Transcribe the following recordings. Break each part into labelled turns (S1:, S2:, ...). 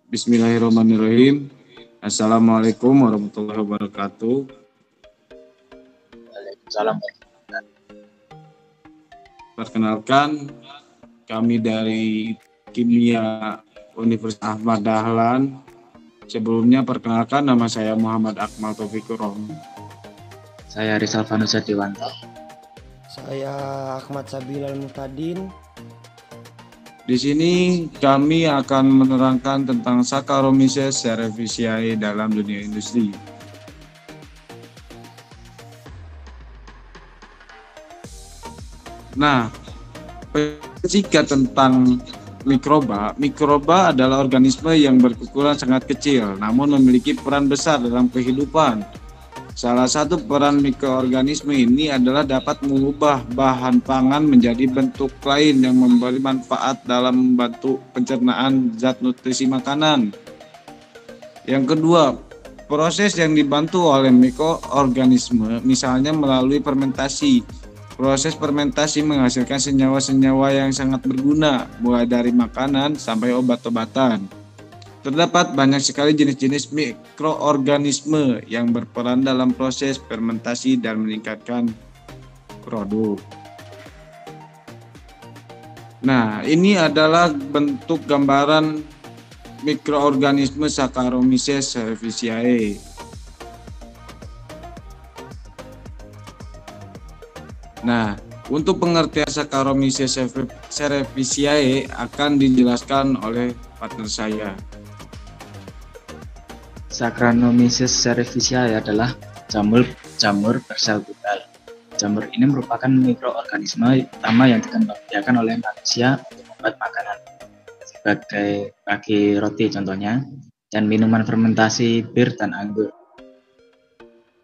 S1: Bismillahirrahmanirrahim. Assalamualaikum warahmatullahi wabarakatuh.
S2: Waalaikumsalam.
S1: Perkenalkan, kami dari Kimia Universitas Ahmad Dahlan. Sebelumnya perkenalkan, nama saya Muhammad Akmal Taufikur Rohmi.
S2: Saya Rizal Vanusa Dewanto.
S3: Saya Ahmad Sabilal Muhtadin.
S1: Di sini kami akan menerangkan tentang Saccharomyces cerevisiae dalam dunia industri. Nah, singkat tentang mikroba. Mikroba adalah organisme yang berukuran sangat kecil, namun memiliki peran besar dalam kehidupan. Salah satu peran mikroorganisme ini adalah dapat mengubah bahan pangan menjadi bentuk lain yang memberi manfaat dalam membantu pencernaan zat nutrisi makanan. Yang kedua, proses yang dibantu oleh mikroorganisme, misalnya melalui fermentasi. Proses fermentasi menghasilkan senyawa-senyawa yang sangat berguna, mulai dari makanan sampai obat-obatan. Terdapat banyak sekali jenis-jenis mikroorganisme yang berperan dalam proses fermentasi dan meningkatkan produk. Nah, ini adalah bentuk gambaran mikroorganisme Saccharomyces cerevisiae. Nah, untuk pengertian Saccharomyces cerevisiae akan dijelaskan oleh partner saya.
S2: Saccharomyces cerevisiae adalah jamur bersel tunggal. Jamur ini merupakan mikroorganisme utama yang dikembangbiakan oleh manusia untuk membuat makanan sebagai bagi roti contohnya, dan minuman fermentasi bir dan anggur.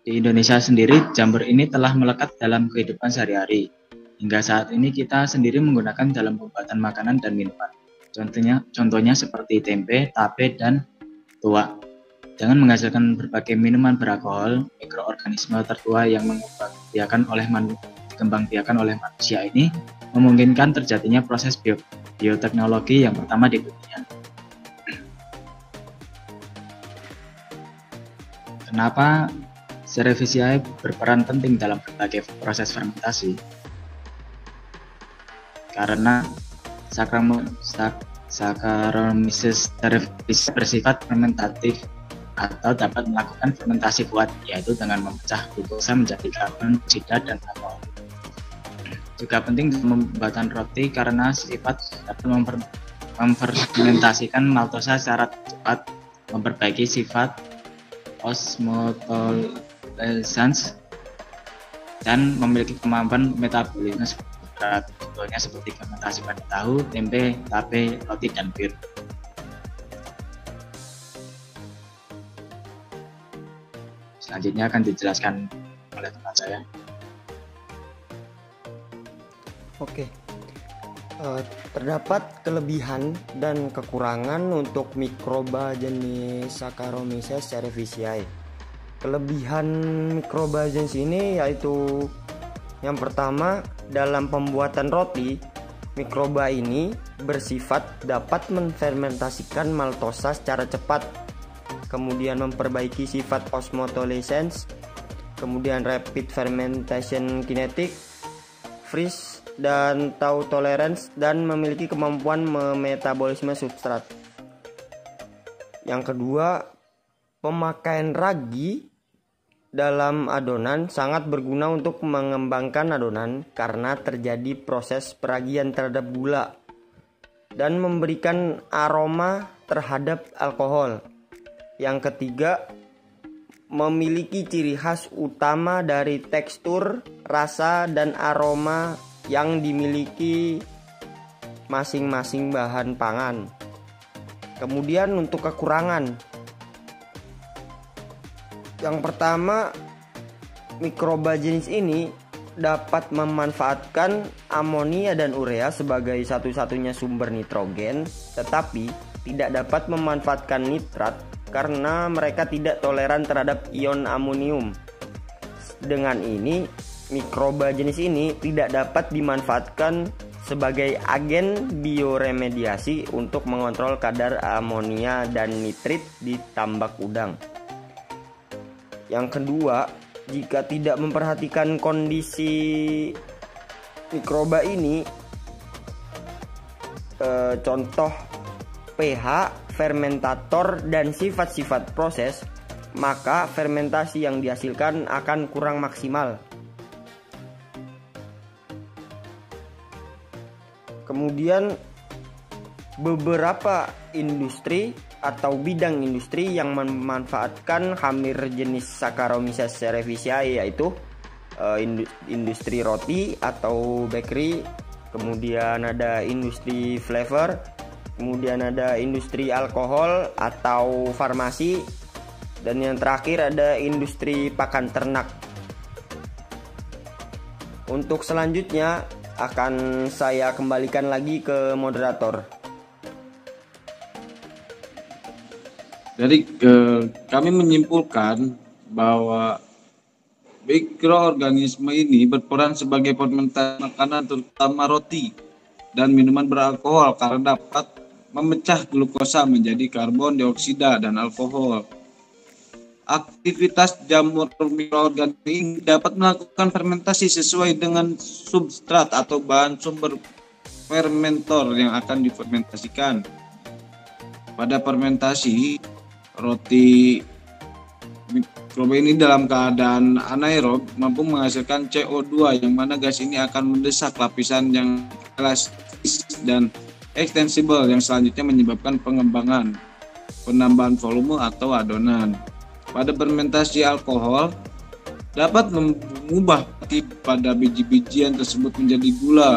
S2: Di Indonesia sendiri, jamur ini telah melekat dalam kehidupan sehari-hari. Hingga saat ini kita sendiri menggunakan dalam pembuatan makanan dan minuman. Contohnya seperti tempe, tape, dan tuak. Dengan menghasilkan berbagai minuman beralkohol, mikroorganisme tertua yang dikembangbiakan oleh manusia ini memungkinkan terjadinya proses bioteknologi yang pertama di dunia. Kenapa cerevisiae berperan penting dalam berbagai proses fermentasi? Karena Saccharomyces cerevisiae bersifat fermentatif atau dapat melakukan fermentasi kuat, yaitu dengan memecah glukosa menjadi karbon dioksida dan alkohol. Juga penting dalam pembuatan roti karena sifat dapat memfermentasikan maltosa secara cepat, memperbaiki sifat osmotoleransi, dan memiliki kemampuan metabolisme berat, contohnya seperti fermentasi pada tahu, tempe, tape, roti, dan bir. Selanjutnya akan dijelaskan oleh teman saya.
S3: Oke. Terdapat kelebihan dan kekurangan untuk mikroba jenis Saccharomyces cerevisiae. Kelebihan mikroba jenis ini yaitu yang pertama, dalam pembuatan roti, mikroba ini bersifat dapat menfermentasikan maltosa secara cepat, kemudian memperbaiki sifat osmotoleransi, kemudian rapid fermentation kinetic, freeze dan tau tolerance, dan memiliki kemampuan memetabolisme substrat. Yang kedua, pemakaian ragi dalam adonan sangat berguna untuk mengembangkan adonan karena terjadi proses peragian terhadap gula dan memberikan aroma terhadap alkohol. Yang ketiga, memiliki ciri khas utama dari tekstur, rasa, dan aroma yang dimiliki masing-masing bahan pangan. Kemudian untuk kekurangan, yang pertama, mikroba jenis ini dapat memanfaatkan amonia dan urea sebagai satu-satunya sumber nitrogen, tetapi tidak dapat memanfaatkan nitrat karena mereka tidak toleran terhadap ion amonium. Dengan ini, mikroba jenis ini tidak dapat dimanfaatkan sebagai agen bioremediasi untuk mengontrol kadar amonia dan nitrit di tambak udang. Yang kedua, jika tidak memperhatikan kondisi mikroba ini, contoh pH, fermentator, dan sifat-sifat proses, maka fermentasi yang dihasilkan akan kurang maksimal. Kemudian beberapa industri atau bidang industri yang memanfaatkan khamir jenis Saccharomyces cerevisiae, yaitu industri roti atau bakery, kemudian ada industri flavor, kemudian ada industri alkohol atau farmasi, dan yang terakhir ada industri pakan ternak. Untuk selanjutnya akan saya kembalikan lagi ke moderator.
S1: Jadi kami menyimpulkan bahwa mikroorganisme ini berperan sebagai fermentasi makanan, terutama roti dan minuman beralkohol, karena dapat memecah glukosa menjadi karbon dioksida dan alkohol. Aktivitas jamur mikroorganisme ini dapat melakukan fermentasi sesuai dengan substrat atau bahan sumber fermentor yang akan difermentasikan. Pada fermentasi, roti mikroba ini dalam keadaan anaerob mampu menghasilkan CO2, yang mana gas ini akan mendesak lapisan yang elastis dan ekstensibel yang selanjutnya menyebabkan pengembangan, penambahan volume atau adonan. Pada fermentasi, alkohol dapat mengubah pada biji-bijian tersebut menjadi gula,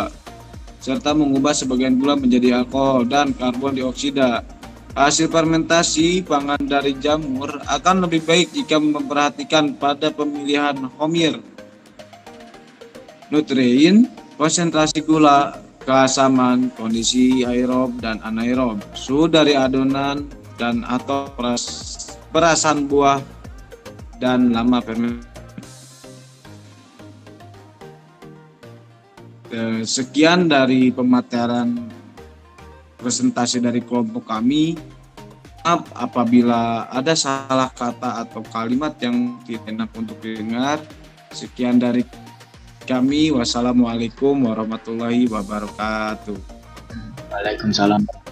S1: serta mengubah sebagian gula menjadi alkohol dan karbon dioksida. Hasil fermentasi pangan dari jamur akan lebih baik jika memperhatikan pada pemilihan khamir, nutrien, konsentrasi gula, keasaman, kondisi aerob dan anaerob, suhu dari adonan dan atau perasan buah, dan lama fermentasi. Sekian dari pemaparan presentasi dari kelompok kami. Maaf apabila ada salah kata atau kalimat yang tidak enak untuk didengar. Sekian dari kami. Wassalamualaikum warahmatullahi wabarakatuh.
S2: Waalaikumsalam.